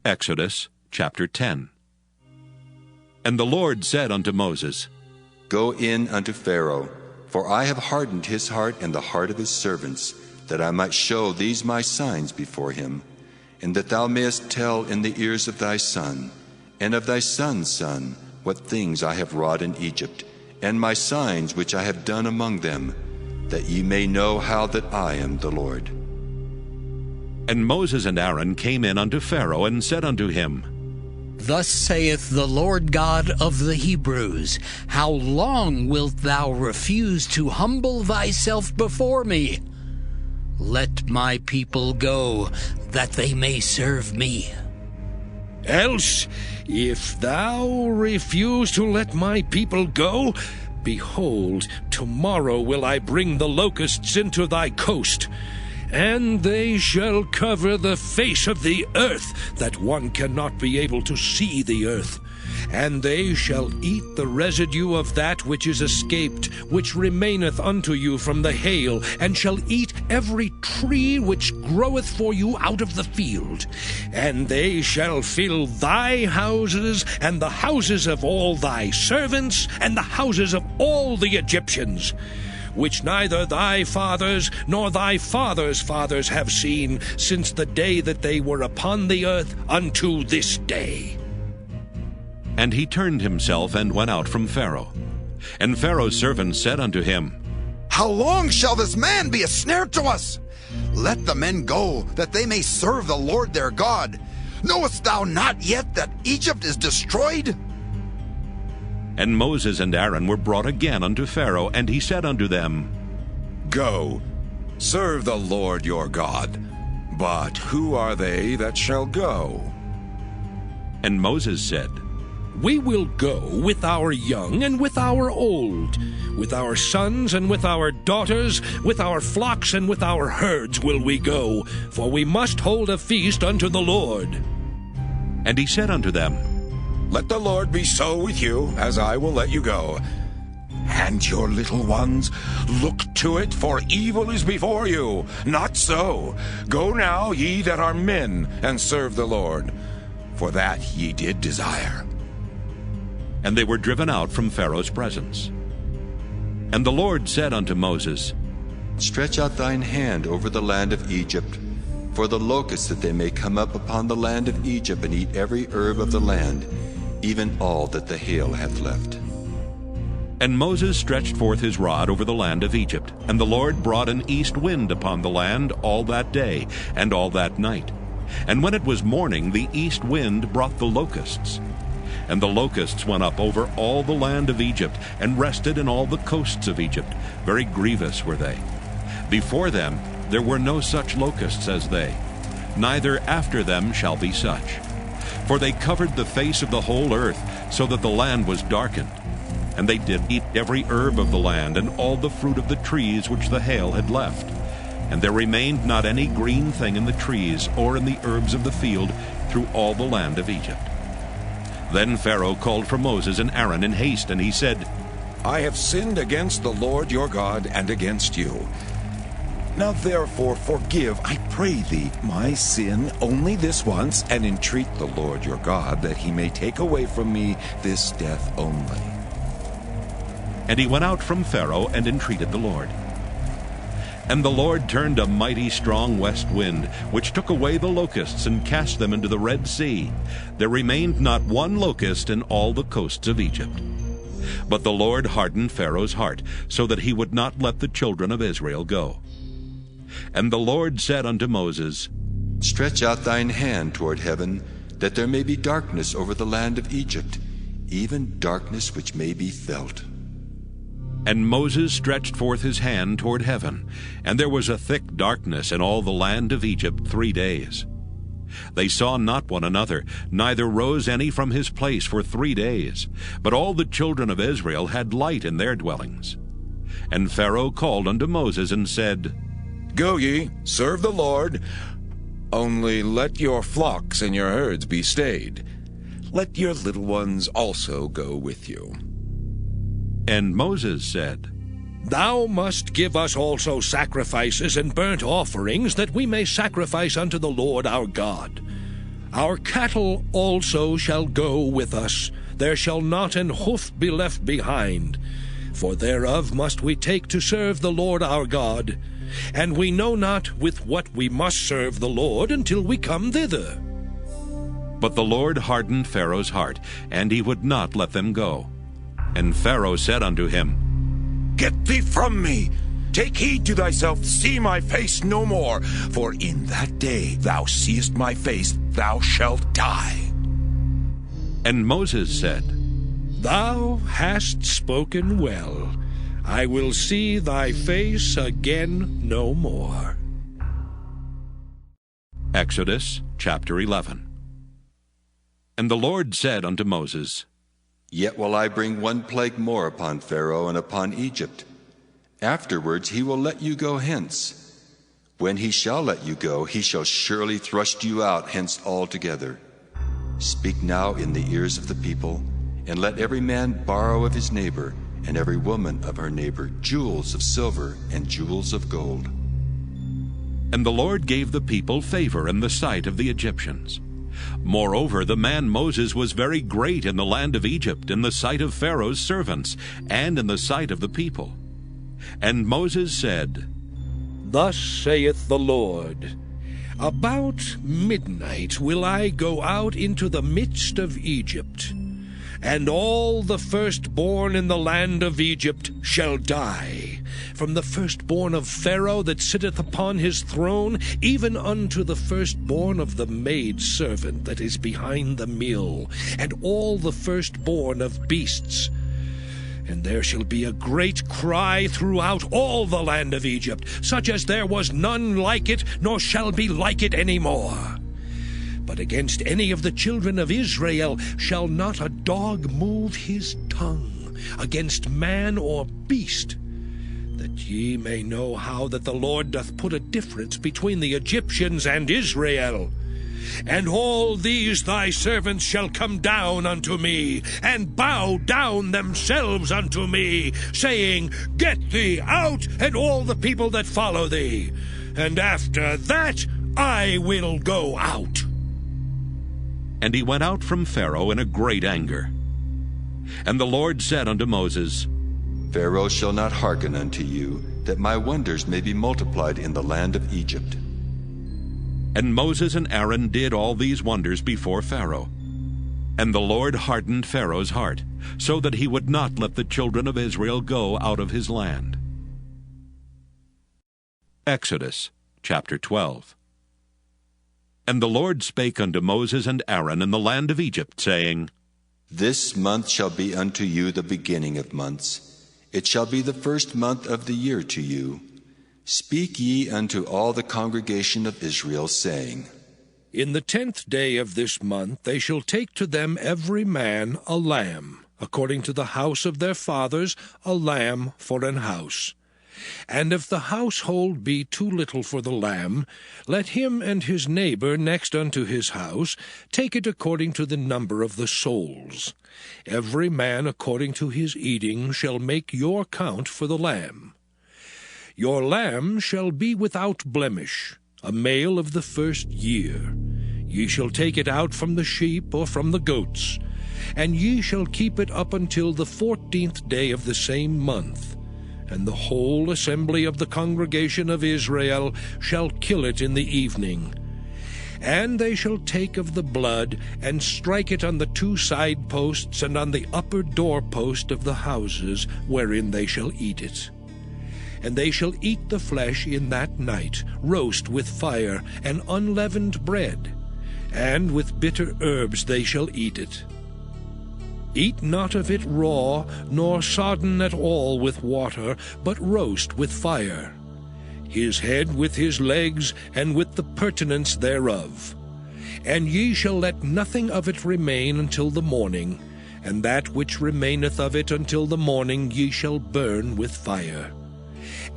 Exodus chapter 10. And the Lord said unto Moses, Go in unto Pharaoh, for I have hardened his heart and the heart of his servants, that I might show these my signs before him, and that thou mayest tell in the ears of thy son, and of thy son's son, what things I have wrought in Egypt, and my signs which I have done among them, that ye may know how that I am the Lord. And Moses and Aaron came in unto Pharaoh, and said unto him, Thus saith the Lord God of the Hebrews, How long wilt thou refuse to humble thyself before me? Let my people go, that they may serve me. Else, if thou refuse to let my people go, behold, tomorrow will I bring the locusts into thy coast, and they shall cover the face of the earth, that one cannot be able to see the earth. And they shall eat the residue of that which is escaped, which remaineth unto you from the hail, and shall eat every tree which groweth for you out of the field. And they shall fill thy houses, and the houses of all thy servants, and the houses of all the Egyptians, which neither thy fathers nor thy fathers' fathers have seen, since the day that they were upon the earth unto this day. And he turned himself and went out from Pharaoh. And Pharaoh's servants said unto him, How long shall this man be a snare to us? Let the men go, that they may serve the Lord their God. Knowest thou not yet that Egypt is destroyed? And Moses and Aaron were brought again unto Pharaoh, and he said unto them, Go, serve the Lord your God. But who are they that shall go? And Moses said, We will go with our young and with our old, with our sons and with our daughters, with our flocks and with our herds will we go, for we must hold a feast unto the Lord. And he said unto them, Let the Lord be so with you, as I will let you go. And your little ones, look to it, for evil is before you. Not so. Go now, ye that are men, and serve the Lord, for that ye did desire. And they were driven out from Pharaoh's presence. And the Lord said unto Moses, Stretch out thine hand over the land of Egypt, for the locusts, that they may come up upon the land of Egypt, and eat every herb of the land, even all that the hail hath left. And Moses stretched forth his rod over the land of Egypt, and the Lord brought an east wind upon the land all that day and all that night. And when it was morning, the east wind brought the locusts. And the locusts went up over all the land of Egypt, and rested in all the coasts of Egypt. Very grievous were they. Before them there were no such locusts as they, neither after them shall be such. For they covered the face of the whole earth, so that the land was darkened. And they did eat every herb of the land, and all the fruit of the trees which the hail had left. And there remained not any green thing in the trees, or in the herbs of the field, through all the land of Egypt. Then Pharaoh called for Moses and Aaron in haste, and he said, I have sinned against the Lord your God, and against you. Now therefore forgive, I pray thee, my sin only this once, and entreat the Lord your God, that he may take away from me this death only. And he went out from Pharaoh, and entreated the Lord. And the Lord turned a mighty strong west wind, which took away the locusts, and cast them into the Red Sea. There remained not one locust in all the coasts of Egypt. But the Lord hardened Pharaoh's heart, so that he would not let the children of Israel go. And the Lord said unto Moses, Stretch out thine hand toward heaven, that there may be darkness over the land of Egypt, even darkness which may be felt. And Moses stretched forth his hand toward heaven, and there was a thick darkness in all the land of Egypt 3 days. They saw not one another, neither rose any from his place for 3 days. But all the children of Israel had light in their dwellings. And Pharaoh called unto Moses, and said, Go ye, serve the Lord, only let your flocks and your herds be stayed. Let your little ones also go with you. And Moses said, Thou must give us also sacrifices and burnt offerings, that we may sacrifice unto the Lord our God. Our cattle also shall go with us. There shall not an hoof be left behind. For thereof must we take to serve the Lord our God. And we know not with what we must serve the Lord until we come thither. But the Lord hardened Pharaoh's heart, and he would not let them go. And Pharaoh said unto him, Get thee from me! Take heed to thyself, see my face no more, for in that day thou seest my face, thou shalt die. And Moses said, Thou hast spoken well. I will see thy face again no more. Exodus chapter 11. And the Lord said unto Moses, Yet will I bring one plague more upon Pharaoh and upon Egypt. Afterwards he will let you go hence. When he shall let you go, he shall surely thrust you out hence altogether. Speak now in the ears of the people, and let every man borrow of his neighbor, and every woman of her neighbor, jewels of silver and jewels of gold. And the Lord gave the people favor in the sight of the Egyptians. Moreover, the man Moses was very great in the land of Egypt, in the sight of Pharaoh's servants, and in the sight of the people. And Moses said, Thus saith the Lord, About midnight will I go out into the midst of Egypt, and all the firstborn in the land of Egypt shall die, from the firstborn of Pharaoh that sitteth upon his throne, even unto the firstborn of the maidservant that is behind the mill, and all the firstborn of beasts. And there shall be a great cry throughout all the land of Egypt, such as there was none like it, nor shall be like it any more. But against any of the children of Israel shall not a dog move his tongue, against man or beast, that ye may know how that the Lord doth put a difference between the Egyptians and Israel. And all these thy servants shall come down unto me, and bow down themselves unto me, saying, Get thee out, and all the people that follow thee. And after that I will go out. And he went out from Pharaoh in a great anger. And the Lord said unto Moses, Pharaoh shall not hearken unto you, that my wonders may be multiplied in the land of Egypt. And Moses and Aaron did all these wonders before Pharaoh. And the Lord hardened Pharaoh's heart, so that he would not let the children of Israel go out of his land. Exodus chapter 12. And the Lord spake unto Moses and Aaron in the land of Egypt, saying, This month shall be unto you the beginning of months. It shall be the first month of the year to you. Speak ye unto all the congregation of Israel, saying, In the 10th day of this month they shall take to them every man a lamb, according to the house of their fathers, a lamb for an house. And if the household be too little for the lamb, let him and his neighbor next unto his house take it according to the number of the souls. Every man according to his eating shall make your count for the lamb. Your lamb shall be without blemish, a male of the first year. Ye shall take it out from the sheep or from the goats, and ye shall keep it up until the 14th day of the same month. And the whole assembly of the congregation of Israel shall kill it in the evening. And they shall take of the blood, and strike it on the 2 side posts and on the upper doorpost of the houses wherein they shall eat it. And they shall eat the flesh in that night, roast with fire, and unleavened bread, and with bitter herbs they shall eat it. Eat not of it raw, nor sodden at all with water, but roast with fire, his head with his legs, and with the purtenance thereof. And ye shall let nothing of it remain until the morning, and that which remaineth of it until the morning ye shall burn with fire.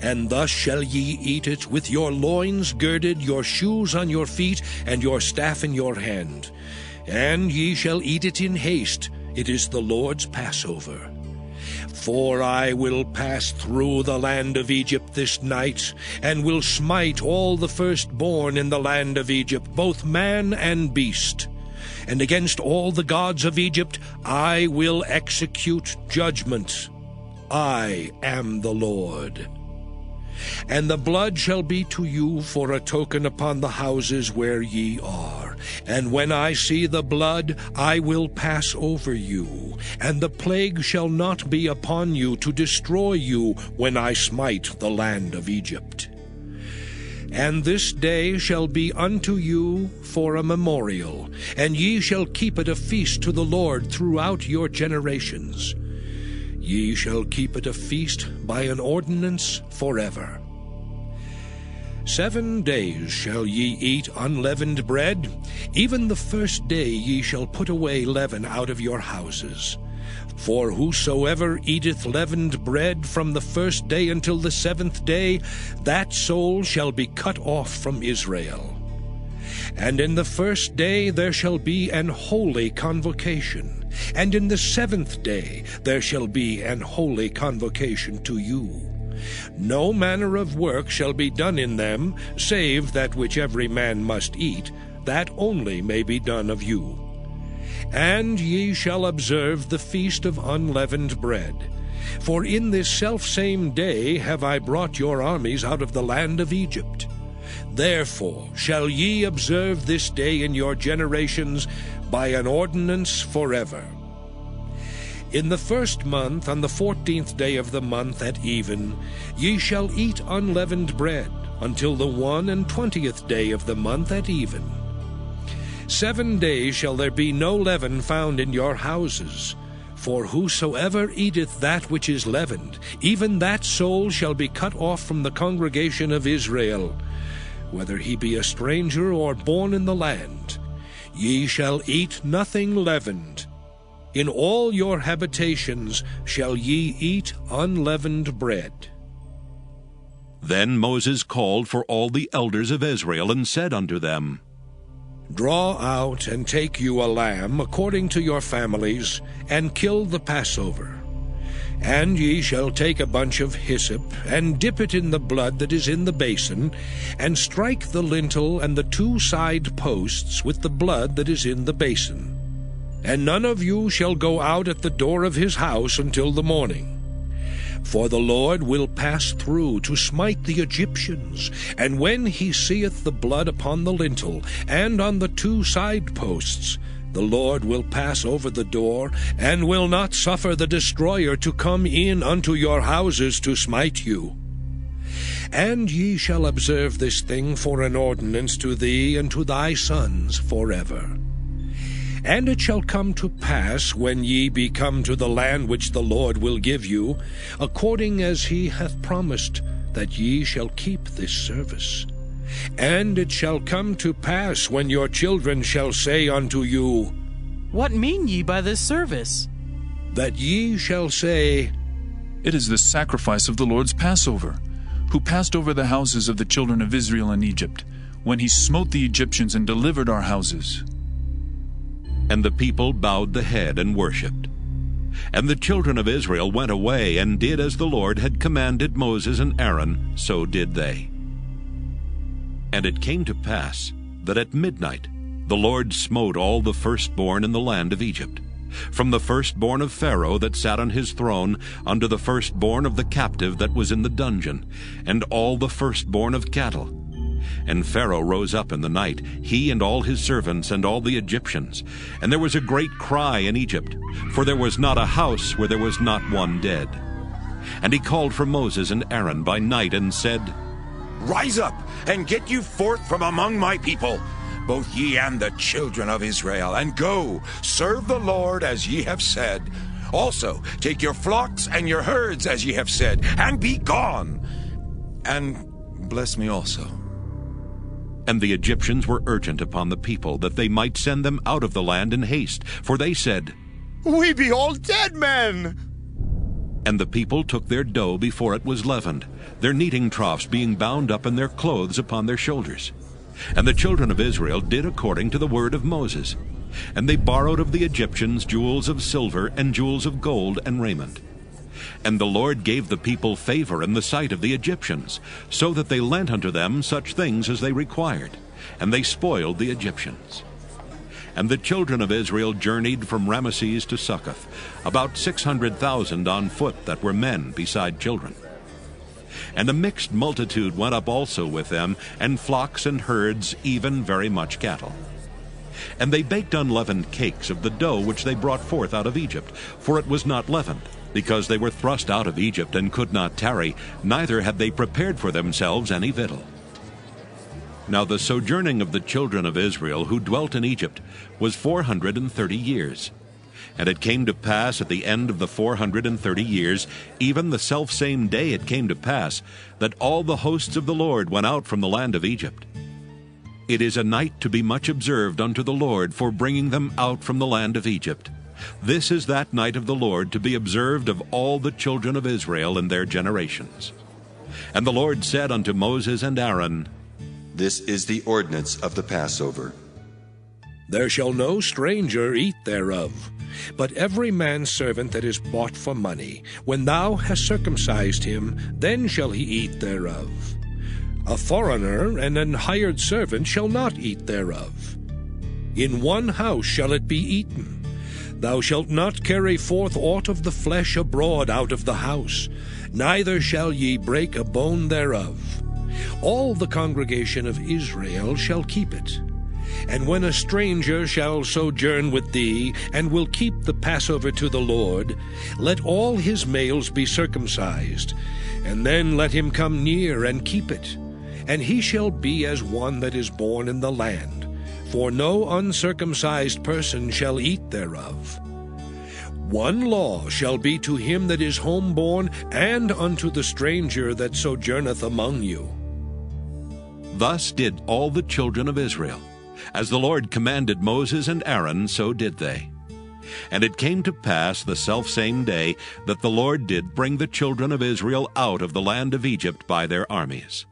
And thus shall ye eat it, with your loins girded, your shoes on your feet, and your staff in your hand. And ye shall eat it in haste. It is the Lord's Passover. For I will pass through the land of Egypt this night, and will smite all the firstborn in the land of Egypt, both man and beast. And against all the gods of Egypt I will execute judgment. I am the Lord. And the blood shall be to you for a token upon the houses where ye are. And when I see the blood, I will pass over you, and the plague shall not be upon you to destroy you when I smite the land of Egypt. And this day shall be unto you for a memorial, and ye shall keep it a feast to the Lord throughout your generations. Ye shall keep it a feast by an ordinance forever. 7 days shall ye eat unleavened bread. Even the first day ye shall put away leaven out of your houses. For whosoever eateth leavened bread from the first day until the 7th day, that soul shall be cut off from Israel. And in the first day there shall be an holy convocation, and in the 7th day there shall be an holy convocation to you. No manner of work shall be done in them, save that which every man must eat, that only may be done of you. And ye shall observe the feast of unleavened bread. For in this selfsame day have I brought your armies out of the land of Egypt. Therefore shall ye observe this day in your generations by an ordinance forever. In the 1st month, on the 14th day of the month at even, ye shall eat unleavened bread, until the 21st day of the month at even. 7 days shall there be no leaven found in your houses. For whosoever eateth that which is leavened, even that soul shall be cut off from the congregation of Israel, whether he be a stranger or born in the land. Ye shall eat nothing leavened. In all your habitations shall ye eat unleavened bread. Then Moses called for all the elders of Israel, and said unto them, Draw out and take you a lamb according to your families, and kill the Passover. And ye shall take a bunch of hyssop, and dip it in the blood that is in the basin, and strike the lintel and the 2 side posts with the blood that is in the basin. And none of you shall go out at the door of his house until the morning. For the Lord will pass through to smite the Egyptians, and when he seeth the blood upon the lintel and on the 2 side posts, the Lord will pass over the door, and will not suffer the destroyer to come in unto your houses to smite you. And ye shall observe this thing for an ordinance to thee and to thy sons forever. And it shall come to pass, when ye be come to the land which the Lord will give you, according as he hath promised, that ye shall keep this service. And it shall come to pass, when your children shall say unto you, What mean ye by this service? That ye shall say, It is the sacrifice of the Lord's Passover, who passed over the houses of the children of Israel in Egypt, when he smote the Egyptians and delivered our houses. And the people bowed the head and worshipped. And the children of Israel went away, and did as the Lord had commanded Moses and Aaron, so did they. And it came to pass that at midnight the Lord smote all the firstborn in the land of Egypt, from the firstborn of Pharaoh that sat on his throne, unto the firstborn of the captive that was in the dungeon, and all the firstborn of cattle. And Pharaoh rose up in the night, he and all his servants and all the Egyptians. And there was a great cry in Egypt, for there was not a house where there was not one dead. And he called for Moses and Aaron by night, and said, Rise up, and get you forth from among my people, both ye and the children of Israel, and go, serve the Lord as ye have said. Also take your flocks and your herds as ye have said, and be gone. And bless me also. And the Egyptians were urgent upon the people, that they might send them out of the land in haste. For they said, We be all dead men. And the people took their dough before it was leavened, their kneading troughs being bound up in their clothes upon their shoulders. And the children of Israel did according to the word of Moses. And they borrowed of the Egyptians jewels of silver and jewels of gold and raiment. And the Lord gave the people favor in the sight of the Egyptians, so that they lent unto them such things as they required, and they spoiled the Egyptians. And the children of Israel journeyed from Ramesses to Succoth, about 600,000 on foot that were men beside children. And a mixed multitude went up also with them, and flocks and herds, even very much cattle. And they baked unleavened cakes of the dough which they brought forth out of Egypt, for it was not leavened, because they were thrust out of Egypt and could not tarry, neither had they prepared for themselves any victual. Now the sojourning of the children of Israel who dwelt in Egypt was 430 years. And it came to pass at the end of the 430 years, even the selfsame day it came to pass, that all the hosts of the Lord went out from the land of Egypt. It is a night to be much observed unto the Lord for bringing them out from the land of Egypt. This is that night of the Lord to be observed of all the children of Israel in their generations. And the Lord said unto Moses and Aaron, This is the ordinance of the Passover. There shall no stranger eat thereof, but every man's servant that is bought for money, when thou hast circumcised him, then shall he eat thereof. A foreigner and an hired servant shall not eat thereof. In one house shall it be eaten. Thou shalt not carry forth aught of the flesh abroad out of the house, neither shall ye break a bone thereof. All the congregation of Israel shall keep it. And when a stranger shall sojourn with thee, and will keep the Passover to the Lord, let all his males be circumcised, and then let him come near and keep it. And he shall be as one that is born in the land, for no uncircumcised person shall eat thereof. One law shall be to him that is homeborn, and unto the stranger that sojourneth among you. Thus did all the children of Israel. As the Lord commanded Moses and Aaron, so did they. And it came to pass the selfsame day that the Lord did bring the children of Israel out of the land of Egypt by their armies.